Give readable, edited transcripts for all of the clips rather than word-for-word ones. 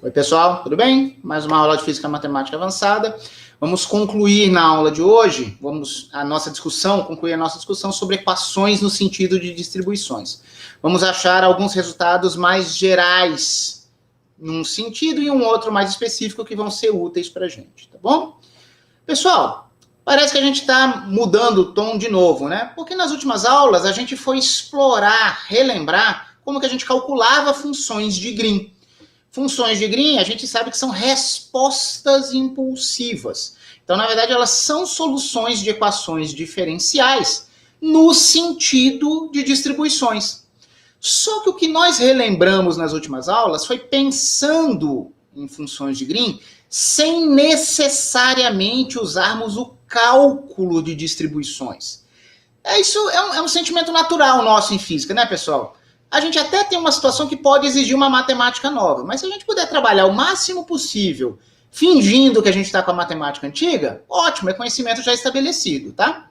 Oi, pessoal, tudo bem? Mais uma aula de Física Matemática Avançada. Vamos concluir na aula de hoje, concluir a nossa discussão sobre equações no sentido de distribuições. Vamos achar alguns resultados mais gerais num sentido e um outro mais específico que vão ser úteis para a gente, tá bom? Pessoal, parece que a gente está mudando o tom de novo, né? Porque nas últimas aulas a gente foi explorar, relembrar como que a gente calculava funções de Green. Funções de Green, a gente sabe que são respostas impulsivas. Então, na verdade, elas são soluções de equações diferenciais no sentido de distribuições. Só que o que nós relembramos nas últimas aulas foi pensando em funções de Green sem necessariamente usarmos o cálculo de distribuições. Isso é um sentimento natural nosso em física, né, pessoal? A gente até tem uma situação que pode exigir uma matemática nova, mas se a gente puder trabalhar o máximo possível fingindo que a gente está com a matemática antiga, ótimo, é conhecimento já estabelecido, tá?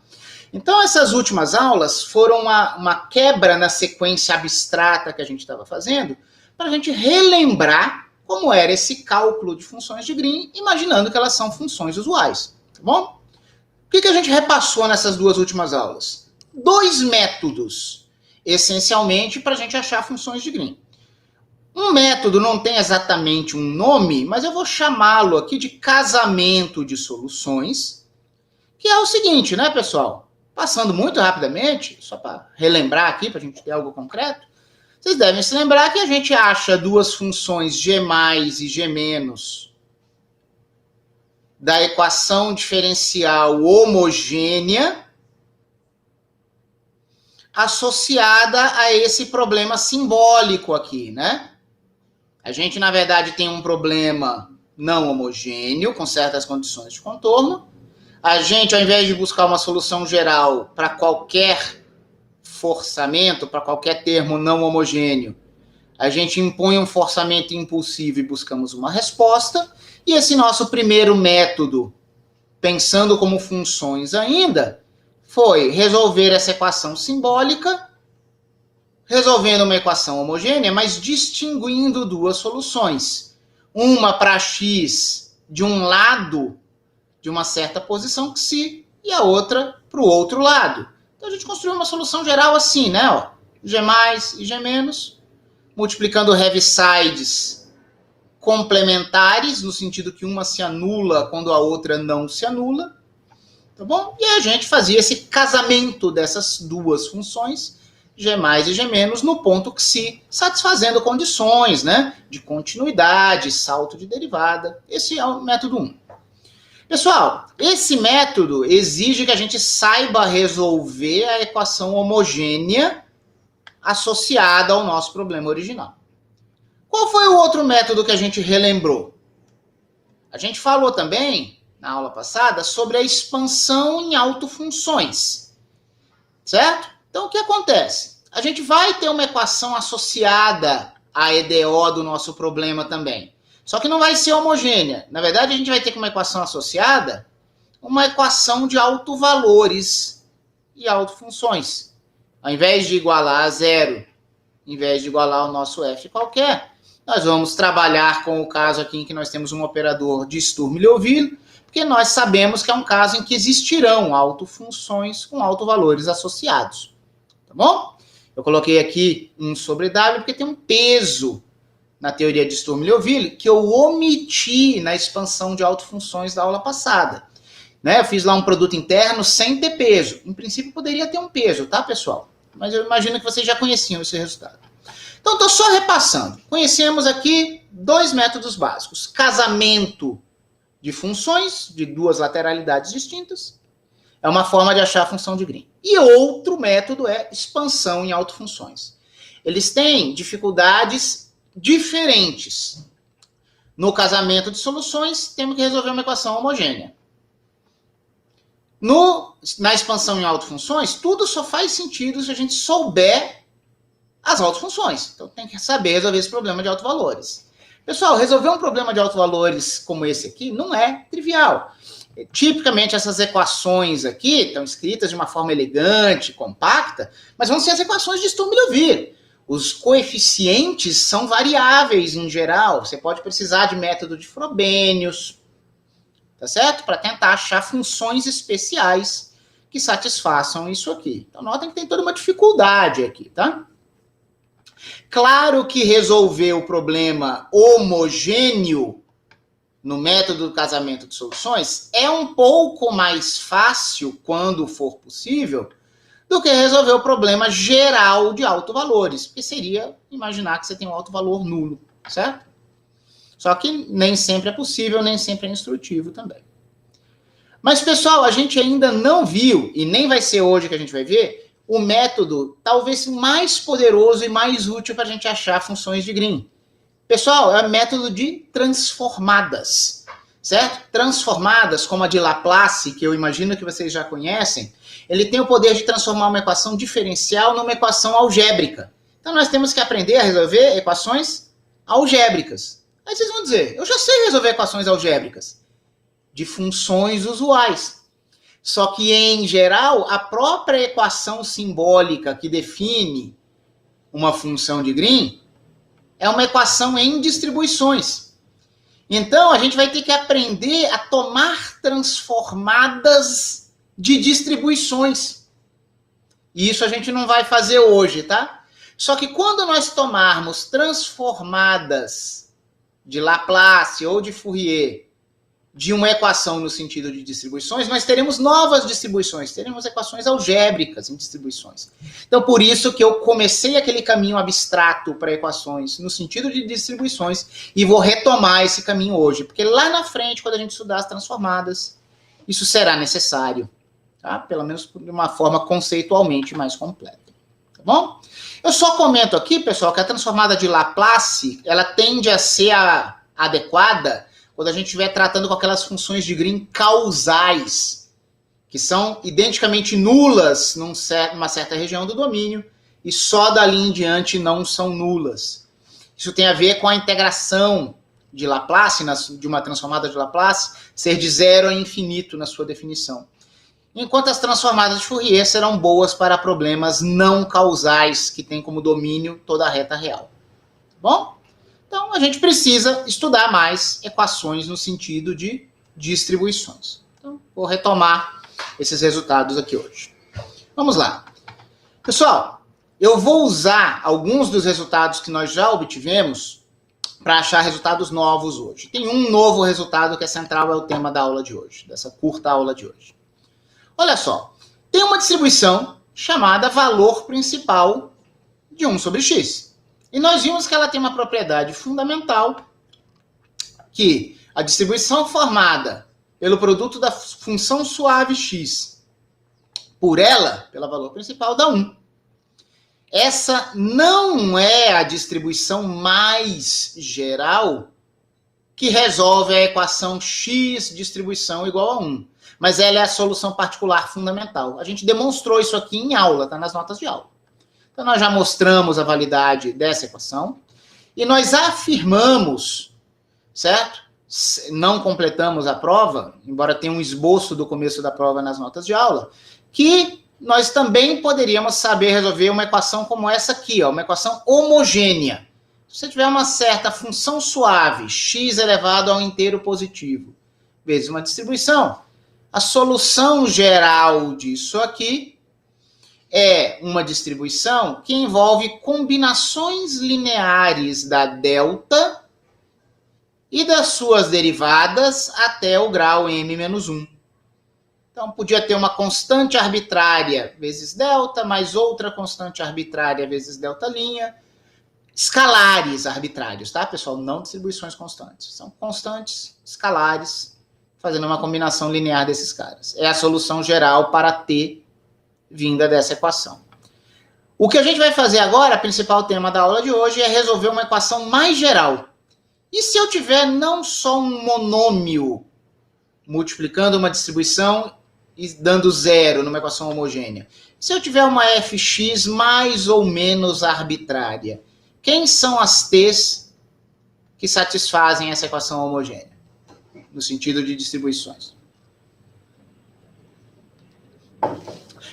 Então, essas últimas aulas foram uma quebra na sequência abstrata que a gente estava fazendo, para a gente relembrar como era esse cálculo de funções de Green, imaginando que elas são funções usuais, tá bom? O que a gente repassou nessas duas últimas aulas? Dois métodos, essencialmente, para a gente achar funções de Green. Um método não tem exatamente um nome, mas eu vou chamá-lo aqui de casamento de soluções, que é o seguinte, né, pessoal? Passando muito rapidamente, só para relembrar aqui, para a gente ter algo concreto, vocês devem se lembrar que a gente acha duas funções g mais e g menos da equação diferencial homogênea associada a esse problema simbólico aqui, né? A gente, na verdade, tem um problema não homogêneo, com certas condições de contorno. A gente, ao invés de buscar uma solução geral para qualquer forçamento, para qualquer termo não homogêneo, a gente impõe um forçamento impulsivo e buscamos uma resposta. E esse nosso primeiro método, pensando como funções ainda, foi resolver essa equação simbólica, resolvendo uma equação homogênea, mas distinguindo duas soluções. Uma para x de um lado de uma certa posição xi e a outra para o outro lado. Então a gente construiu uma solução geral assim, né? Ó, g mais e g menos, multiplicando heavisides complementares, no sentido que uma se anula quando a outra não se anula. Tá bom? E a gente fazia esse casamento dessas duas funções, g mais e g menos, no ponto xi, satisfazendo condições, né, de continuidade, salto de derivada. Esse é o método 1. Pessoal, esse método exige que a gente saiba resolver a equação homogênea associada ao nosso problema original. Qual foi o outro método que a gente relembrou? A gente falou também na aula passada, sobre a expansão em autofunções, certo? Então, o que acontece? A gente vai ter uma equação associada à EDO do nosso problema também, só que não vai ser homogênea. Na verdade, a gente vai ter uma equação associada, uma equação de autovalores e autofunções. Ao invés de igualar a zero, em vez de igualar o nosso f qualquer, nós vamos trabalhar com o caso aqui em que nós temos um operador de Sturm-Liouville, porque nós sabemos que é um caso em que existirão autofunções com autovalores associados. Tá bom? Eu coloquei aqui 1 sobre W porque tem um peso na teoria de Sturm-Liouville que eu omiti na expansão de autofunções da aula passada. Né? Eu fiz lá um produto interno sem ter peso. Em princípio poderia ter um peso, tá, pessoal? Mas eu imagino que vocês já conheciam esse resultado. Então, estou só repassando. Conhecemos aqui dois métodos básicos. Casamento de funções de duas lateralidades distintas. É uma forma de achar a função de Green. E outro método é expansão em autofunções. Eles têm dificuldades diferentes. No casamento de soluções, temos que resolver uma equação homogênea. Na expansão em autofunções, tudo só faz sentido se a gente souber as autofunções. Então, tem que saber resolver esse problema de autovalores. Pessoal, resolver um problema de autovalores como esse aqui não é trivial. Tipicamente, essas equações aqui estão escritas de uma forma elegante, compacta, mas vão ser as equações de Sturm-Liouville. Os coeficientes são variáveis em geral. Você pode precisar de método de Frobenius, tá certo? Para tentar achar funções especiais que satisfaçam isso aqui. Então, notem que tem toda uma dificuldade aqui, tá? Claro que resolver o problema homogêneo no método do casamento de soluções é um pouco mais fácil, quando for possível, do que resolver o problema geral de autovalores, porque seria imaginar que você tem um autovalor nulo, certo? Só que nem sempre é possível, nem sempre é instrutivo também. Mas, pessoal, a gente ainda não viu, e nem vai ser hoje que a gente vai ver, o método talvez mais poderoso e mais útil para a gente achar funções de Green. Pessoal, é o método de transformadas, certo? Transformadas, como a de Laplace, que eu imagino que vocês já conhecem, ele tem o poder de transformar uma equação diferencial numa equação algébrica. Então, nós temos que aprender a resolver equações algébricas. Aí vocês vão dizer, eu já sei resolver equações algébricas de funções usuais. Só que, em geral, a própria equação simbólica que define uma função de Green é uma equação em distribuições. Então, a gente vai ter que aprender a tomar transformadas de distribuições. E isso a gente não vai fazer hoje, tá? Só que quando nós tomarmos transformadas de Laplace ou de Fourier de uma equação no sentido de distribuições, nós teremos novas distribuições, teremos equações algébricas em distribuições. Então, por isso que eu comecei aquele caminho abstrato para equações no sentido de distribuições e vou retomar esse caminho hoje, porque lá na frente, quando a gente estudar as transformadas, isso será necessário, tá? Pelo menos de uma forma conceitualmente mais completa, tá bom? Eu só comento aqui, pessoal, que a transformada de Laplace, ela tende a ser adequada quando a gente estiver tratando com aquelas funções de Green causais, que são identicamente nulas numa certa região do domínio, e só dali em diante não são nulas. Isso tem a ver com a integração de Laplace, de uma transformada de Laplace, ser de zero a infinito na sua definição. Enquanto as transformadas de Fourier serão boas para problemas não causais, que têm como domínio toda a reta real. Tá bom? Então, a gente precisa estudar mais equações no sentido de distribuições. Então, vou retomar esses resultados aqui hoje. Vamos lá. Pessoal, eu vou usar alguns dos resultados que nós já obtivemos para achar resultados novos hoje. Tem um novo resultado que é central, é o tema da aula de hoje, dessa curta aula de hoje. Olha só, tem uma distribuição chamada valor principal de 1 sobre x. E nós vimos que ela tem uma propriedade fundamental, que a distribuição formada pelo produto da função suave x por ela, pelo valor principal, dá 1. Essa não é a distribuição mais geral que resolve a equação x distribuição igual a 1. Mas ela é a solução particular fundamental. A gente demonstrou isso aqui em aula, está nas notas de aula. Então, nós já mostramos a validade dessa equação e nós afirmamos, certo? Não completamos a prova, embora tenha um esboço do começo da prova nas notas de aula, que nós também poderíamos saber resolver uma equação como essa aqui, ó, uma equação homogênea. Se você tiver uma certa função suave, x elevado ao inteiro positivo, vezes uma distribuição, a solução geral disso aqui é uma distribuição que envolve combinações lineares da delta e das suas derivadas até o grau m-1. Então, podia ter uma constante arbitrária vezes delta, mais outra constante arbitrária vezes delta', escalares arbitrários, tá, pessoal? Não distribuições constantes. São constantes escalares, fazendo uma combinação linear desses caras. É a solução geral para T vinda dessa equação. O que a gente vai fazer agora, o principal tema da aula de hoje, é resolver uma equação mais geral. E se eu tiver não só um monômio multiplicando uma distribuição e dando zero numa equação homogênea? Se eu tiver uma fx mais ou menos arbitrária, quem são as t's que satisfazem essa equação homogênea? No sentido de distribuições.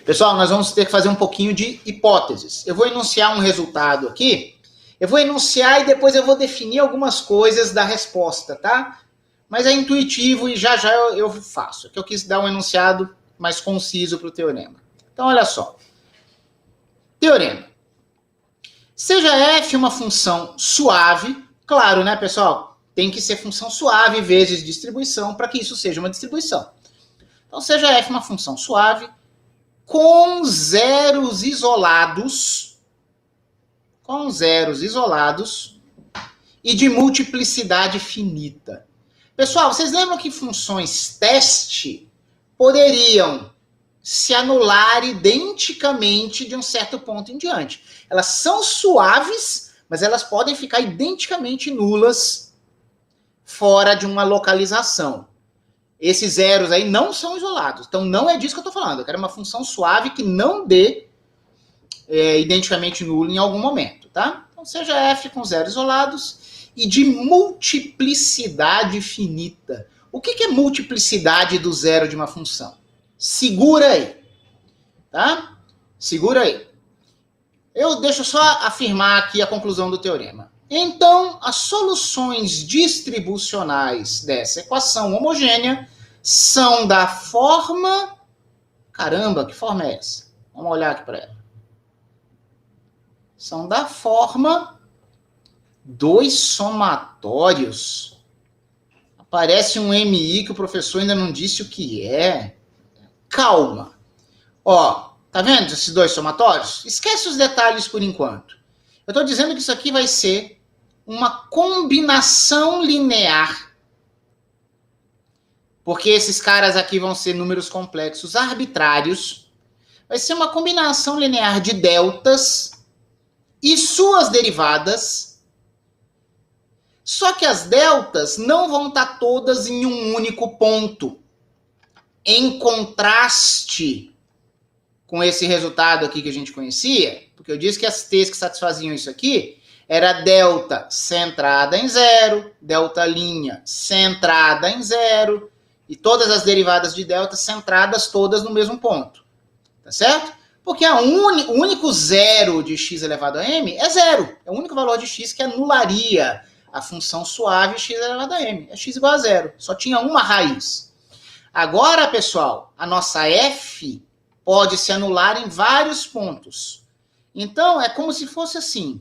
Pessoal, nós vamos ter que fazer um pouquinho de hipóteses. Eu vou enunciar um resultado aqui, eu vou enunciar e depois eu vou definir algumas coisas da resposta, tá? Mas é intuitivo e já eu faço, que eu quis dar um enunciado mais conciso para o teorema. Então, olha só. Teorema. Seja f uma função suave, claro, né, pessoal? Tem que ser função suave vezes distribuição para que isso seja uma distribuição. Então, seja f uma função suave com zeros isolados, e de multiplicidade finita. Pessoal, vocês lembram que funções teste poderiam se anular identicamente de um certo ponto em diante. Elas são suaves, mas elas podem ficar identicamente nulas fora de uma localização. Esses zeros aí não são isolados. Então, não é disso que eu estou falando. Eu quero uma função suave que não dê identicamente nulo em algum momento, tá? Então, seja f com zeros isolados e de multiplicidade finita. O que é multiplicidade do zero de uma função? Segura aí, tá? Segura aí. Eu deixo só afirmar aqui a conclusão do teorema. Então, as soluções distribucionais dessa equação homogênea são da forma... Caramba, que forma é essa? Vamos olhar aqui para ela. São da forma dos somatórios. Aparece um MI que o professor ainda não disse o que é. Calma. Ó, tá vendo esses dois somatórios? Esquece os detalhes por enquanto. Eu estou dizendo que isso aqui vai ser uma combinação linear. Porque esses caras aqui vão ser números complexos arbitrários. Vai ser uma combinação linear de deltas e suas derivadas. Só que as deltas não vão estar todas em um único ponto. Em contraste com esse resultado aqui que a gente conhecia, porque eu disse que as t's que satisfaziam isso aqui era delta centrada em zero, delta linha centrada em zero, e todas as derivadas de delta centradas todas no mesmo ponto. Tá certo? Porque o único zero de x elevado a m é zero. É o único valor de x que anularia a função suave x elevado a m. É x igual a zero. Só tinha uma raiz. Agora, pessoal, a nossa f pode se anular em vários pontos. Então, é como se fosse assim.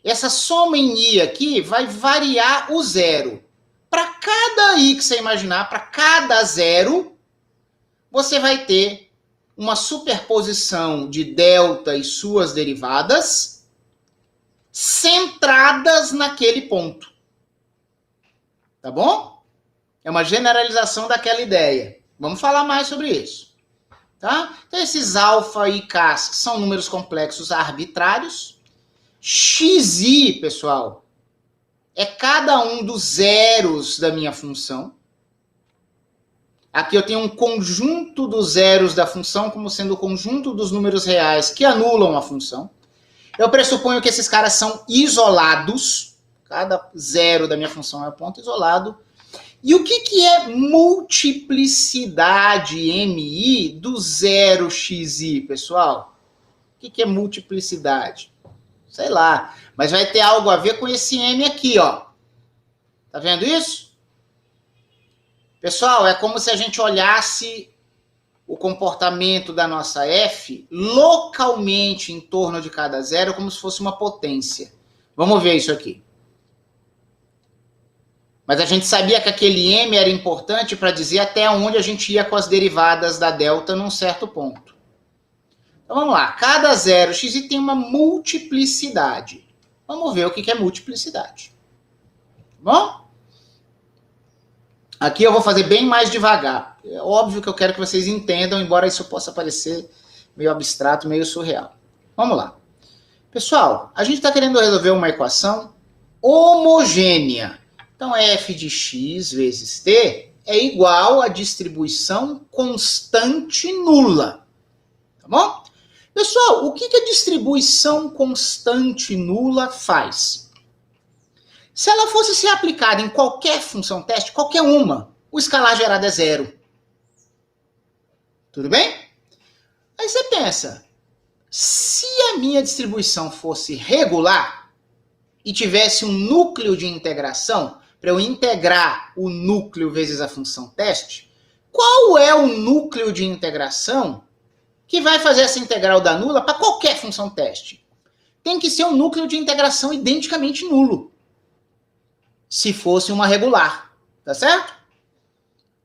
Essa soma em i aqui vai variar o zero. Para cada i que você imaginar, para cada zero, você vai ter uma superposição de delta e suas derivadas centradas naquele ponto. Tá bom? É uma generalização daquela ideia. Vamos falar mais sobre isso. Tá? Então, esses alfa e k são números complexos arbitrários. Xi, pessoal, é cada um dos zeros da minha função. Aqui eu tenho um conjunto dos zeros da função como sendo o conjunto dos números reais que anulam a função. Eu pressuponho que esses caras são isolados. Cada zero da minha função é um ponto isolado. E o que é multiplicidade MI do zero XI, pessoal? O que é multiplicidade? Sei lá. Mas vai ter algo a ver com esse M aqui, ó. Tá vendo isso? Pessoal, é como se a gente olhasse o comportamento da nossa F localmente em torno de cada zero, como se fosse uma potência. Vamos ver isso aqui. Mas a gente sabia que aquele M era importante para dizer até onde a gente ia com as derivadas da delta num certo ponto. Então vamos lá. Cada zero xi tem uma multiplicidade. Vamos ver o que é multiplicidade. Tá bom? Aqui eu vou fazer bem mais devagar. É óbvio que eu quero que vocês entendam, embora isso possa parecer meio abstrato, meio surreal. Vamos lá. Pessoal, a gente está querendo resolver uma equação homogênea. Então, f de x vezes t é igual à distribuição constante nula. Tá bom? Pessoal, o que a distribuição constante nula faz? Se ela fosse ser aplicada em qualquer função teste, qualquer uma, o escalar gerado é zero. Tudo bem? Aí você pensa, se a minha distribuição fosse regular e tivesse um núcleo de integração, para eu integrar o núcleo vezes a função teste, qual é o núcleo de integração que vai fazer essa integral dar nula para qualquer função teste? Tem que ser um núcleo de integração identicamente nulo, se fosse uma regular, tá certo?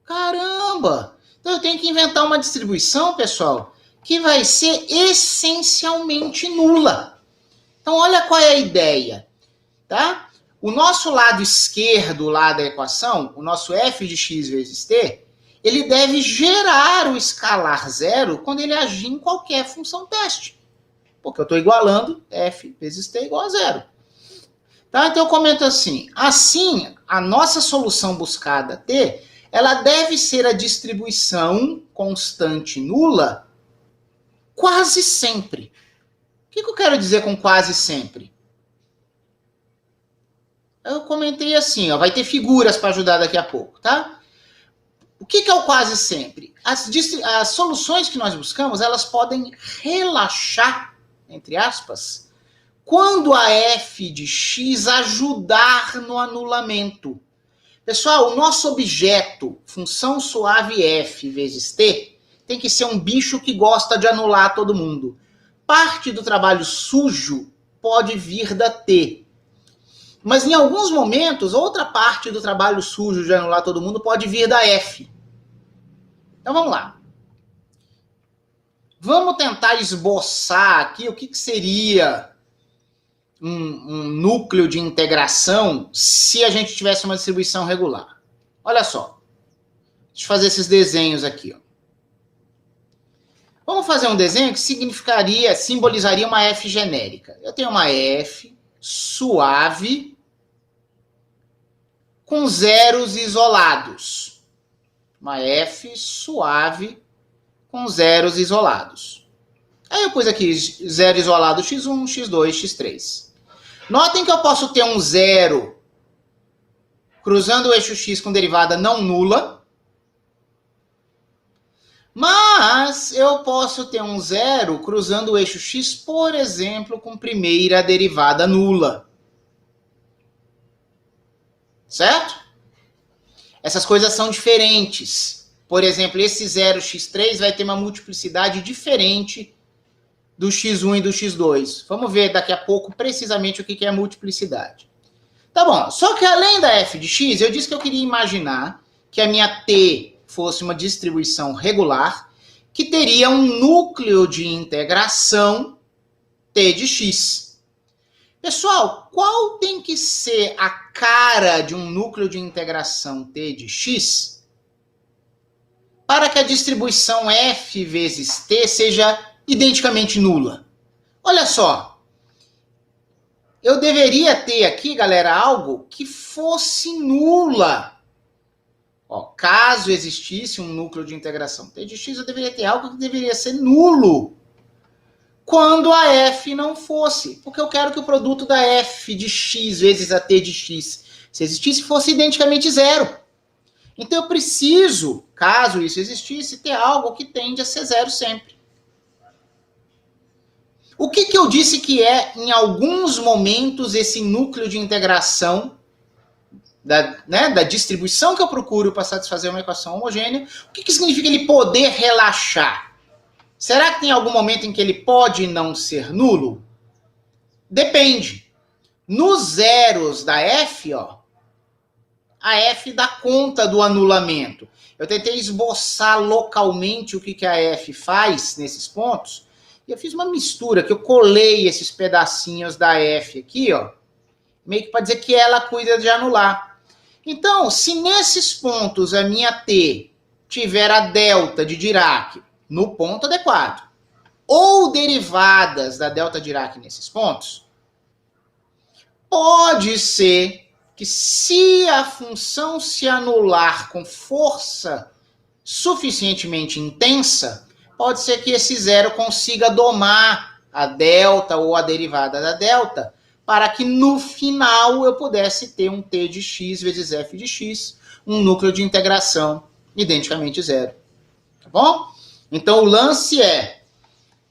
Caramba! Então eu tenho que inventar uma distribuição, pessoal, que vai ser essencialmente nula. Então olha qual é a ideia, tá? O nosso lado esquerdo lá da equação, o nosso f de x vezes t, ele deve gerar o escalar zero quando ele agir em qualquer função teste. Porque eu estou igualando f vezes t igual a zero. Tá? Então eu comento assim, a nossa solução buscada t, ela deve ser a distribuição constante nula quase sempre. O que eu quero dizer com quase sempre? Eu comentei assim, ó, vai ter figuras para ajudar daqui a pouco, tá? O que é o quase sempre? As soluções que nós buscamos, elas podem relaxar, entre aspas, quando a f de x ajudar no anulamento. Pessoal, o nosso objeto, função suave f vezes t, tem que ser um bicho que gosta de anular todo mundo. Parte do trabalho sujo pode vir da t. Mas em alguns momentos, outra parte do trabalho sujo de anular todo mundo pode vir da f. Então vamos lá. Vamos tentar esboçar aqui o que seria um núcleo de integração se a gente tivesse uma distribuição regular. Olha só. Deixa eu fazer esses desenhos aqui. Ó. Vamos fazer um desenho que simbolizaria uma f genérica. Eu tenho uma f suave com zeros isolados. Uma f suave com zeros isolados. Aí eu pus aqui zero isolado x1, x2, x3. Notem que eu posso ter um zero cruzando o eixo x com derivada não nula, mas eu posso ter um zero cruzando o eixo x, por exemplo, com primeira derivada nula. Certo? Essas coisas são diferentes. Por exemplo, esse 0x3 vai ter uma multiplicidade diferente do x1 e do x2. Vamos ver daqui a pouco precisamente o que é a multiplicidade. Tá bom, só que além da f de x, eu disse que eu queria imaginar que a minha t fosse uma distribuição regular, que teria um núcleo de integração t de x. Pessoal, qual tem que ser a cara de um núcleo de integração t de x para que a distribuição f vezes t seja identicamente nula? Olha só, eu deveria ter aqui, galera, algo que fosse nula. Ó, caso existisse um núcleo de integração t de x, eu deveria ter algo que deveria ser nulo quando a f não fosse. Porque eu quero que o produto da f de x vezes a t de x, se existisse, fosse identicamente zero. Então eu preciso, caso isso existisse, ter algo que tende a ser zero sempre. O que eu disse que é, em alguns momentos, esse núcleo de integração da distribuição que eu procuro para satisfazer uma equação homogênea? O que significa ele poder relaxar? Será que tem algum momento em que ele pode não ser nulo? Depende. Nos zeros da f, ó, a f dá conta do anulamento. Eu tentei esboçar localmente o que a f faz nesses pontos, e eu fiz uma mistura, que eu colei esses pedacinhos da f aqui, ó, meio que para dizer que ela cuida de anular. Então, se nesses pontos a minha t tiver a delta de Dirac no ponto adequado, ou derivadas da delta Dirac nesses pontos, pode ser que, se a função se anular com força suficientemente intensa, pode ser que esse zero consiga domar a delta ou a derivada da delta, para que no final eu pudesse ter um t de x vezes f de x, um núcleo de integração identicamente zero. Tá bom? Então o lance é,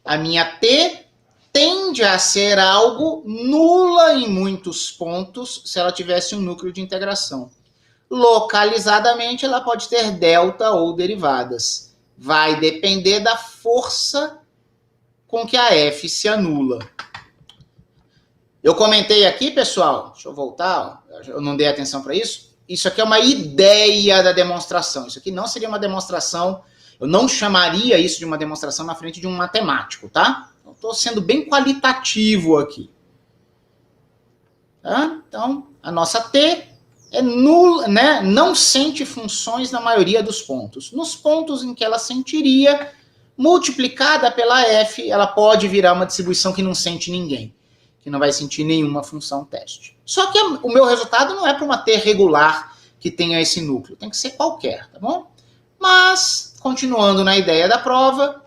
A minha T tende a ser algo nula em muitos pontos se ela tivesse um núcleo de integração. Localizadamente, ela pode ter delta ou derivadas. Vai depender da força com que a F se anula. Eu comentei aqui, pessoal, deixa eu voltar, eu não dei atenção para isso. Isso aqui é uma ideia da demonstração. Isso aqui não seria uma demonstração, eu não chamaria isso de uma demonstração na frente de um matemático, tá? Estou sendo bem qualitativo aqui. Tá? Então, a nossa T é nula, né? Não sente funções na maioria dos pontos. Nos pontos em que ela sentiria, multiplicada pela F, ela pode virar uma distribuição que não sente ninguém, que não vai sentir nenhuma função teste. Só que o meu resultado não é para uma T regular que tenha esse núcleo, tem que ser qualquer, tá bom? Mas, continuando na ideia da prova,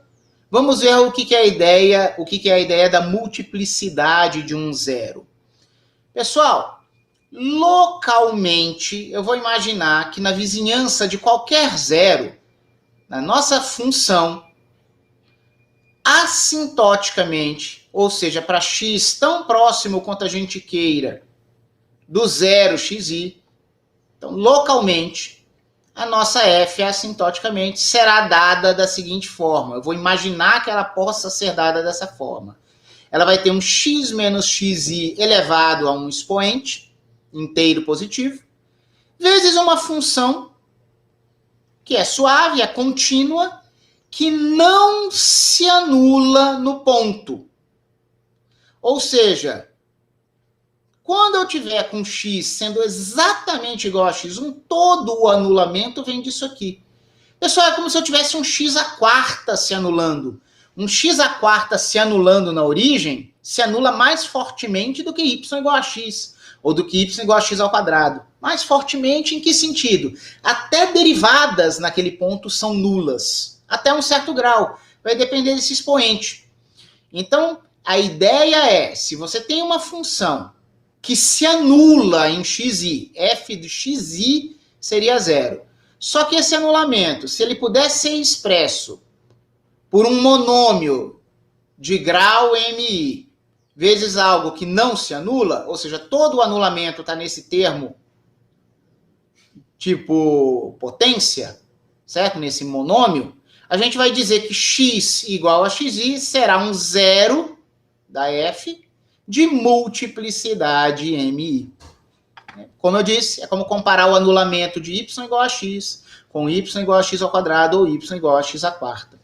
vamos ver o que é a ideia da multiplicidade de um zero. Pessoal, localmente, eu vou imaginar que na vizinhança de qualquer zero, na nossa função, assintoticamente, ou seja, para x tão próximo quanto a gente queira do zero xi, então, localmente, a nossa f assintoticamente será dada da seguinte forma. Eu vou imaginar que ela possa ser dada dessa forma. Ela vai ter um x menos xi elevado a um expoente inteiro positivo, vezes uma função que é suave, é contínua, que não se anula no ponto. Ou seja, quando eu tiver com x sendo exatamente igual a x1, todo o anulamento vem disso aqui. Pessoal, é como se eu tivesse um x à quarta se anulando. Um x à quarta se anulando na origem se anula mais fortemente do que y igual a x, ou do que y igual a x ao quadrado. Mais fortemente em que sentido? Até derivadas naquele ponto são nulas. Até um certo grau. Vai depender desse expoente. Então, a ideia é, se você tem uma função que se anula em xi, f de xi seria zero. Só que esse anulamento, se ele puder ser expresso por um monômio de grau mi, vezes algo que não se anula, ou seja, todo o anulamento está nesse termo tipo potência, certo? Nesse monômio, a gente vai dizer que x igual a xi será um zero da f de multiplicidade mi. Como eu disse, é como comparar o anulamento de y igual a x com y igual a x ao quadrado ou y igual a x à quarta.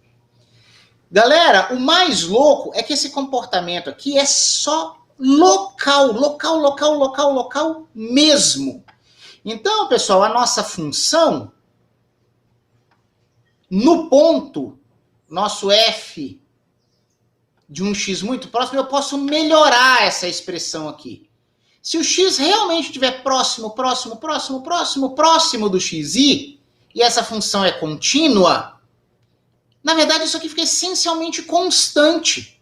Galera, o mais louco é que esse comportamento aqui é só local mesmo. Então, pessoal, a nossa função no ponto, nosso f de um x muito próximo, eu posso melhorar essa expressão aqui. Se o x realmente estiver próximo do xi, e essa função é contínua, na verdade isso aqui fica essencialmente constante.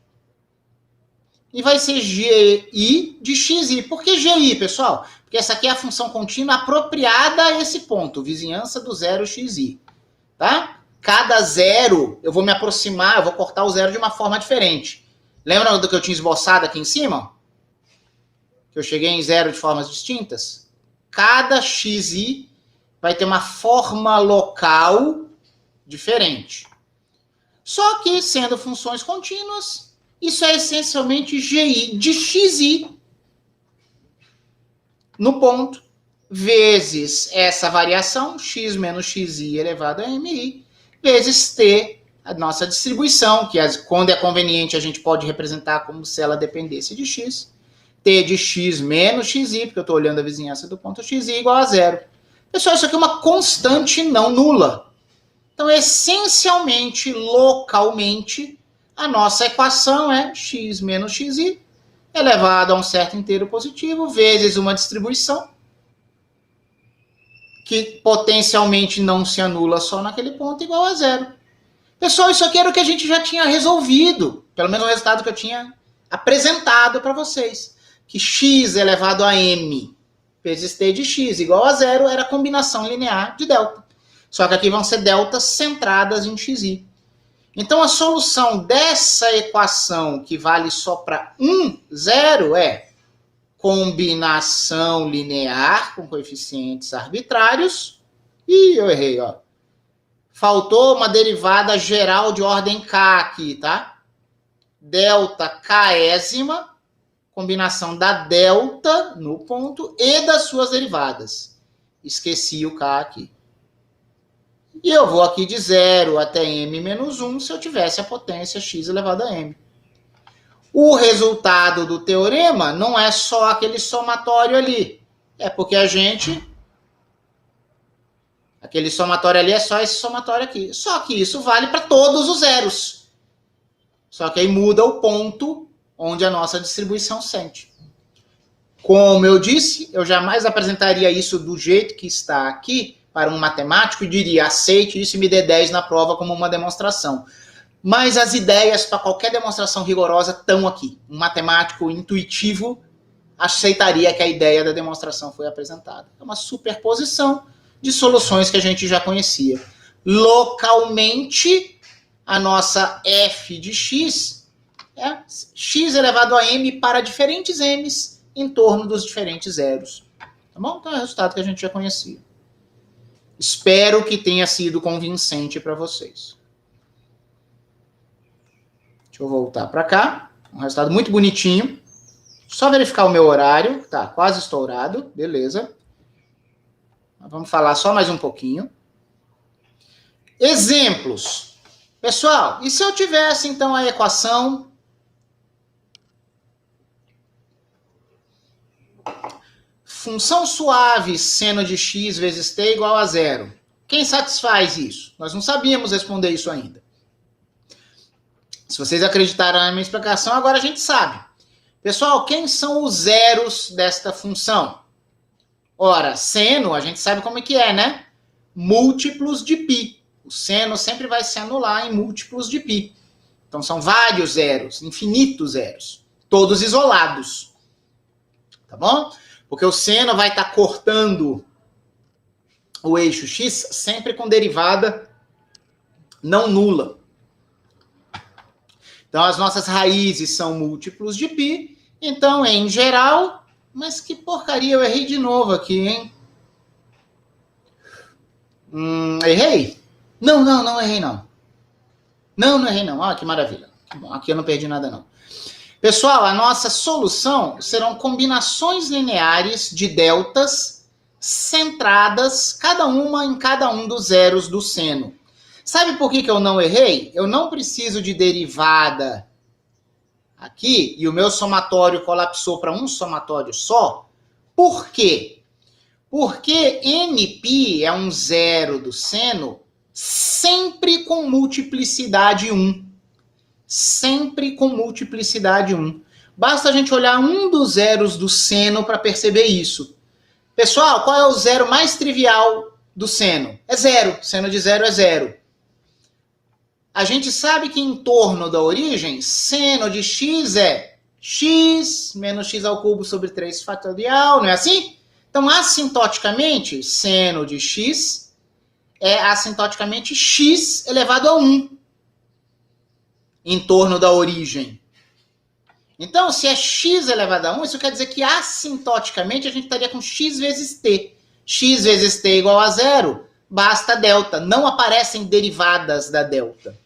E vai ser gi de xi. Por que gi, pessoal? Porque essa aqui é a função contínua apropriada a esse ponto, vizinhança do zero xi. Tá? Cada zero, eu vou me aproximar, eu vou cortar o zero de uma forma diferente. Lembra do que eu tinha esboçado aqui em cima? Que eu cheguei em zero de formas distintas? Cada xi vai ter uma forma local diferente. Só que, sendo funções contínuas, isso é essencialmente gi de xi no ponto, vezes essa variação, x menos xi elevado a mi, vezes t, a nossa distribuição, que quando é conveniente a gente pode representar como se ela dependesse de x, t de x menos xi, porque eu estou olhando a vizinhança do ponto xi, igual a zero. Pessoal, isso aqui é uma constante não nula. Então, essencialmente, localmente, a nossa equação é x menos xi elevado a um certo inteiro positivo, vezes uma distribuição que potencialmente não se anula só naquele ponto, igual a zero. Pessoal, isso aqui era o que a gente já tinha resolvido, pelo menos o resultado que eu tinha apresentado para vocês, que x elevado a m vezes t de x igual a zero era a combinação linear de delta. Só que aqui vão ser deltas centradas em xi. Então, a solução dessa equação que vale só para 1, 0 é combinação linear com coeficientes arbitrários. Ih, eu errei, ó. Faltou uma derivada geral de ordem K aqui, tá? Delta Késima, combinação da delta no ponto e das suas derivadas. Esqueci o K aqui. E eu vou aqui de 0 até m menos 1 se eu tivesse a potência x elevado a m. O resultado do teorema não é só aquele somatório ali. É porque a gente... Aquele somatório ali é só esse somatório aqui. Só que isso vale para todos os zeros. Só que aí muda o ponto onde a nossa distribuição sente. Como eu disse, eu jamais apresentaria isso do jeito que está aqui para um matemático e diria, aceite isso e me dê 10 na prova como uma demonstração. Mas as ideias para qualquer demonstração rigorosa estão aqui. Um matemático intuitivo aceitaria que a ideia da demonstração foi apresentada. É uma superposição de soluções que a gente já conhecia. Localmente, a nossa f de x é x elevado a m para diferentes m's em torno dos diferentes zeros. Tá bom? Então é o resultado que a gente já conhecia. Espero que tenha sido convincente para vocês. Deixa eu voltar para cá. Um resultado muito bonitinho. Só verificar o meu horário. Tá quase estourado. Beleza. Vamos falar só mais um pouquinho. Exemplos. Pessoal, e se eu tivesse, então, a equação função suave seno de x vezes t igual a 0. Quem satisfaz isso? Nós não sabíamos responder isso ainda. Se vocês acreditaram na minha explicação, agora a gente sabe. Pessoal, quem são os zeros desta função? Ora, seno, a gente sabe como é que é, né? Múltiplos de π. O seno sempre vai se anular em múltiplos de π. Então, são vários zeros, infinitos zeros. Todos isolados. Tá bom? Porque o seno vai estar cortando o eixo x sempre com derivada não nula. Então, as nossas raízes são múltiplos de π. Então, em geral... Mas que porcaria, eu errei de novo aqui, hein? Errei? Não errei não. Não errei não. Olha que maravilha. Bom, aqui eu não perdi nada não. Pessoal, a nossa solução serão combinações lineares de deltas centradas, cada uma em cada um dos zeros do seno. Sabe por que eu não errei? Eu não preciso de derivada aqui, e o meu somatório colapsou para um somatório só. Por quê? Porque nπ é um zero do seno sempre com multiplicidade 1. Sempre com multiplicidade 1. Basta a gente olhar um dos zeros do seno para perceber isso. Pessoal, qual é o zero mais trivial do seno? É zero. Seno de zero é zero. A gente sabe que em torno da origem, seno de x é x menos x ao cubo sobre 3 fatorial, não é assim? Então, assintoticamente, seno de x é assintoticamente x elevado a 1 em torno da origem. Então, se é x elevado a 1, isso quer dizer que assintoticamente a gente estaria com x vezes t. X vezes t igual a 0, basta delta. Não aparecem derivadas da delta.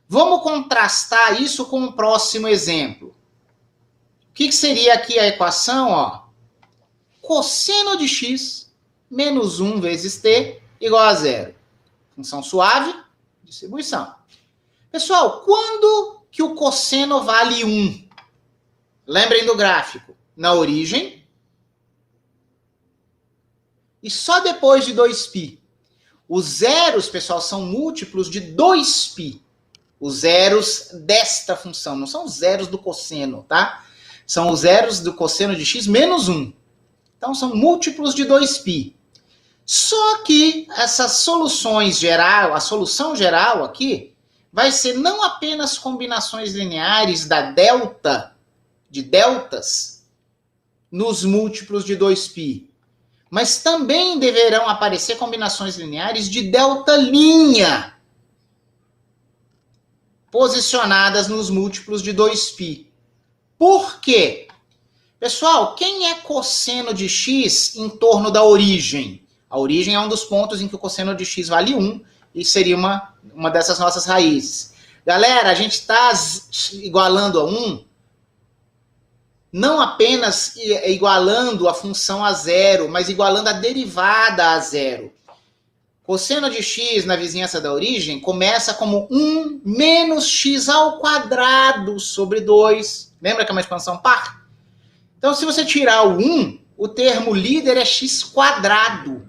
Vamos contrastar isso com o próximo exemplo. O que seria aqui a equação? Ó? Cosseno de x menos 1 vezes t igual a 0. Função suave, distribuição. Pessoal, quando que o cosseno vale 1? Lembrem do gráfico. Na origem. E só depois de 2π. Os zeros, pessoal, são múltiplos de 2π. Os zeros desta função. Não são os zeros do cosseno, tá? São os zeros do cosseno de x menos 1. Então, são múltiplos de 2π. Só que essas soluções geral, a solução geral aqui, vai ser não apenas combinações lineares da delta, de deltas, nos múltiplos de 2π, mas também deverão aparecer combinações lineares de delta linha. posicionadas nos múltiplos de 2π. Por quê? Pessoal, quem é cosseno de x em torno da origem? A origem é um dos pontos em que o cosseno de x vale 1 e seria uma dessas nossas raízes. Galera, a gente está igualando a 1, não apenas igualando a função a zero, mas igualando a derivada a zero. Cosseno de x na vizinhança da origem começa como 1 menos x ao quadrado sobre 2. Lembra que é uma expansão par? Então, se você tirar o 1, o termo líder é x quadrado.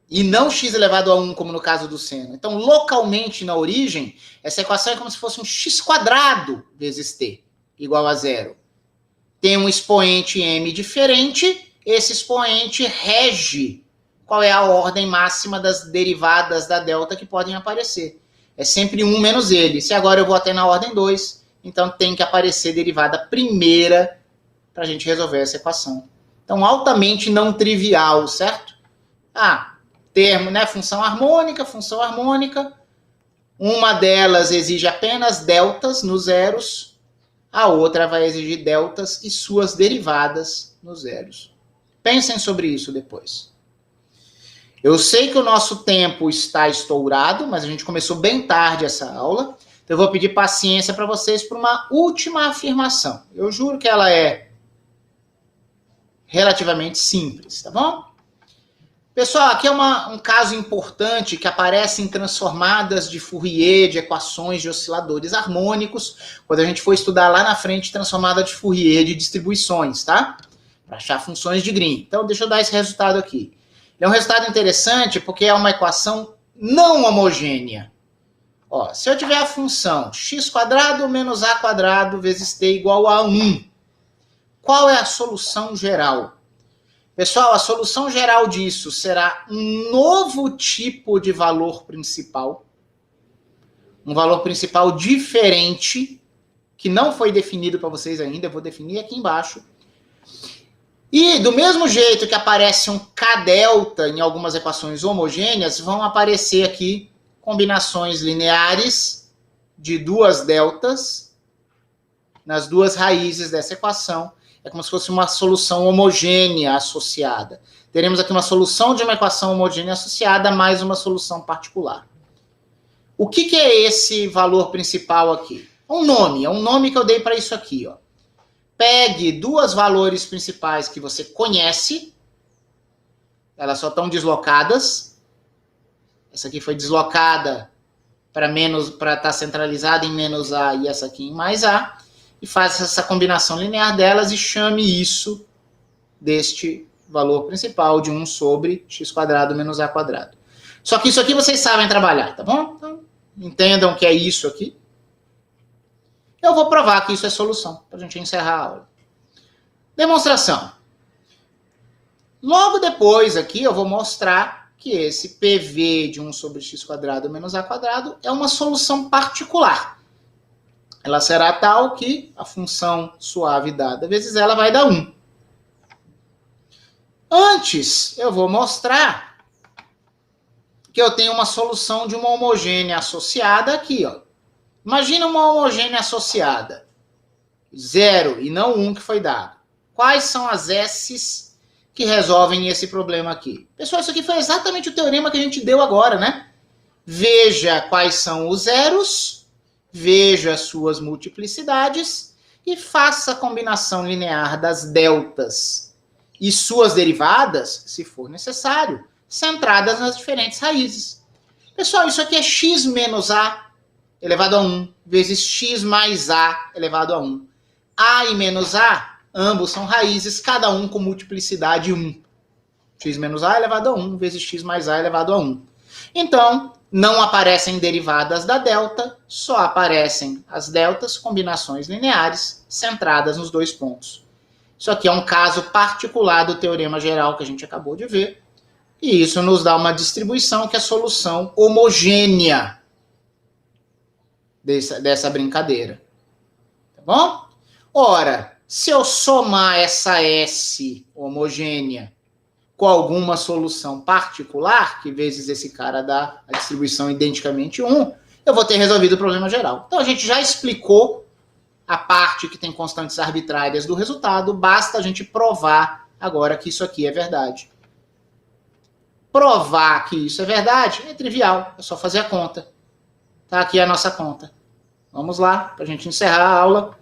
E não x elevado a 1, como no caso do seno. Então, localmente, na origem, essa equação é como se fosse um x quadrado vezes t, igual a zero. Tem um expoente m diferente, esse expoente rege qual é a ordem máxima das derivadas da delta que podem aparecer. É sempre 1 menos ele. Se agora eu vou até na ordem 2, então tem que aparecer derivada primeira para a gente resolver essa equação. Então, altamente não trivial, certo? Termo, né? Função harmônica. Uma delas exige apenas deltas nos zeros, a outra vai exigir deltas e suas derivadas nos zeros. Pensem sobre isso depois. Eu sei que o nosso tempo está estourado, mas a gente começou bem tarde essa aula, então eu vou pedir paciência para vocês para uma última afirmação. Eu juro que ela é relativamente simples, tá bom? Pessoal, aqui é um caso importante que aparece em transformadas de Fourier, de equações de osciladores harmônicos, quando a gente for estudar lá na frente transformada de Fourier de distribuições, tá? Para achar funções de Green. Então, deixa eu dar esse resultado aqui. É um resultado interessante porque é uma equação não homogênea. Ó, se eu tiver a função x² menos a² vezes t igual a 1, qual é a solução geral? Pessoal, a solução geral disso será um novo tipo de valor principal. Um valor principal diferente, que não foi definido para vocês ainda, eu vou definir aqui embaixo. E do mesmo jeito que aparece um k-delta em algumas equações homogêneas, vão aparecer aqui combinações lineares de duas deltas nas duas raízes dessa equação. É como se fosse uma solução homogênea associada. Teremos aqui uma solução de uma equação homogênea associada mais uma solução particular. O que é esse valor principal aqui? É um nome que eu dei para isso aqui, ó. Pegue duas valores principais que você conhece, elas só estão deslocadas. Essa aqui foi deslocada para estar centralizada em menos A e essa aqui em mais A, e faça essa combinação linear delas e chame isso deste valor principal de 1 sobre x² menos a². Só que isso aqui vocês sabem trabalhar, tá bom? Então, entendam que é isso aqui. Eu vou provar que isso é solução, para a gente encerrar a aula. Demonstração. Logo depois aqui eu vou mostrar que esse PV de 1 sobre x² menos a² é uma solução particular. Ela será tal que a função suave dada vezes ela vai dar 1. Antes, eu vou mostrar que eu tenho uma solução de uma homogênea associada aqui, ó. Imagina uma homogênea associada. 0 e não 1 que foi dado. Quais são as S's que resolvem esse problema aqui? Pessoal, isso aqui foi exatamente o teorema que a gente deu agora, né? Veja quais são os zeros, veja as suas multiplicidades e faça a combinação linear das deltas e suas derivadas, se for necessário, centradas nas diferentes raízes. Pessoal, isso aqui é x menos a elevado a 1 vezes x mais a elevado a 1. A e menos a, ambos são raízes, cada um com multiplicidade 1. X menos a elevado a 1 vezes x mais a elevado a 1. Então, não aparecem derivadas da delta, só aparecem as deltas, combinações lineares, centradas nos dois pontos. Isso aqui é um caso particular do teorema geral que a gente acabou de ver. E isso nos dá uma distribuição que é solução homogênea dessa brincadeira. Tá bom? Ora, se eu somar essa S homogênea com alguma solução particular, que vezes esse cara dá a distribuição identicamente 1, eu vou ter resolvido o problema geral. Então a gente já explicou a parte que tem constantes arbitrárias do resultado, basta a gente provar agora que isso aqui é verdade. Provar que isso é verdade é trivial, é só fazer a conta. Tá aqui a nossa conta. Vamos lá, para a gente encerrar a aula.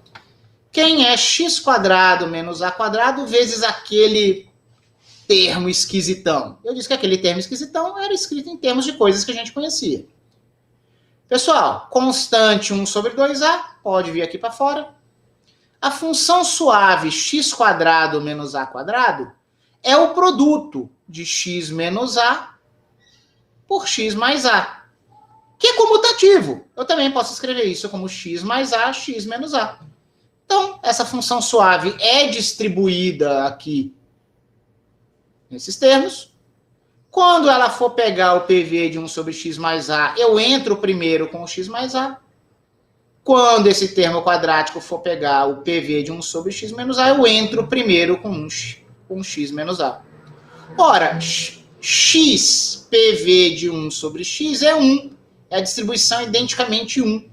Quem é x² menos a² vezes aquele termo esquisitão? Eu disse que aquele termo esquisitão era escrito em termos de coisas que a gente conhecia. Pessoal, constante 1 sobre 2a, pode vir aqui para fora. A função suave x² menos a² é o produto de x menos a por x mais a, que é comutativo. Eu também posso escrever isso como x mais a, x menos a. Então, essa função suave é distribuída aqui nesses termos. Quando ela for pegar o PV de 1 sobre x mais a, eu entro primeiro com o x mais a. Quando esse termo quadrático for pegar o PV de 1 sobre x menos a, eu entro primeiro com x menos a. Ora, x PV de 1 sobre x é 1. É a distribuição identicamente 1.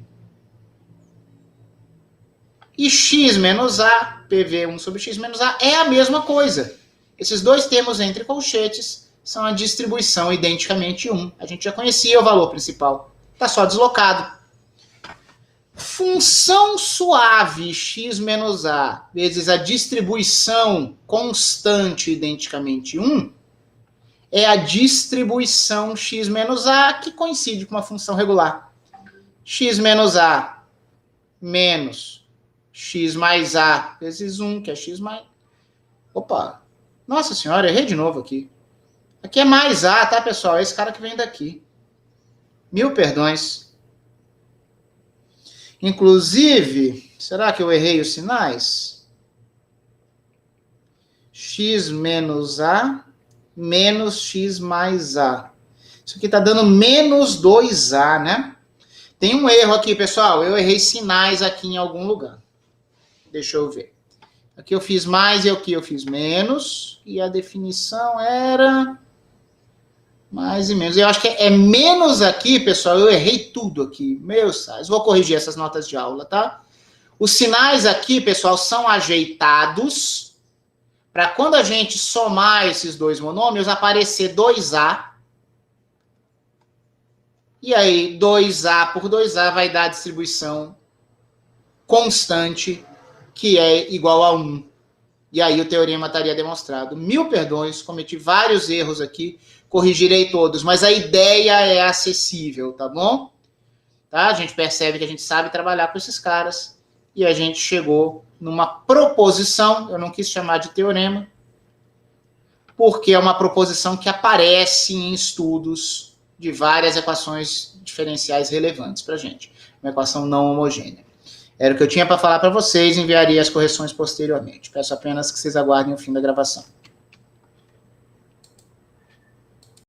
E x menos a, PV 1 sobre x menos a, é a mesma coisa. Esses dois termos entre colchetes são a distribuição identicamente 1. A gente já conhecia o valor principal. Está só deslocado. Função suave x menos a vezes a distribuição constante identicamente 1 é a distribuição x menos a que coincide com uma função regular. X menos a menos x mais a vezes 1, que é x mais... Opa! Nossa senhora, errei de novo aqui. Aqui é mais a, tá, pessoal? É esse cara que vem daqui. Mil perdões. Inclusive, será que eu errei os sinais? X menos a menos x mais a. Isso aqui está dando menos 2a, né? Tem um erro aqui, pessoal. Eu errei sinais aqui em algum lugar. Deixa eu ver. Aqui eu fiz mais e aqui eu fiz menos. E a definição era mais e menos. Eu acho que é menos aqui, pessoal. Eu errei tudo aqui. Meu Deus. Vou corrigir essas notas de aula, tá? Os sinais aqui, pessoal, são ajeitados para quando a gente somar esses dois monômios, aparecer 2a. E aí, 2a por 2a vai dar a distribuição constante, que é igual a 1. E aí o teorema estaria demonstrado. Mil perdões, cometi vários erros aqui, corrigirei todos, mas a ideia é acessível, tá bom? Tá? A gente percebe que a gente sabe trabalhar com esses caras e a gente chegou numa proposição, eu não quis chamar de teorema, porque é uma proposição que aparece em estudos de várias equações diferenciais relevantes para a gente. Uma equação não homogênea. Era o que eu tinha para falar para vocês, enviaria as correções posteriormente. Peço apenas que vocês aguardem o fim da gravação.